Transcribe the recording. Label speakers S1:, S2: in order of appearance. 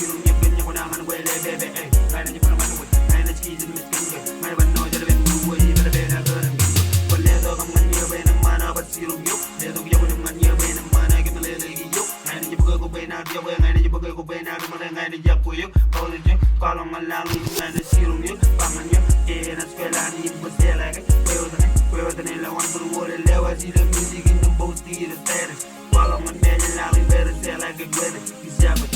S1: sirum ñep gën ñako na man way lay bébé ay ngay nañu fa man way ngay na ci ci mit gën may ban no jël ben bu woy bala bé na gën ko le do xam man ñe bay na mana ba sirum yow le do yow dem man ñe bay na mana gi ma lay legi yow ngay nañu bëgg ko bay na yow ngay nañu bëgg ko bay na duma lay ngay ni japp yow xawlu ci kala man la ngi ngay na sirum yow ba man yow e na sfela ni bu sela ga koyo tane la wan bu wole lewa ci de musique ni both the status while I'm a man and I'll be better tell like a good.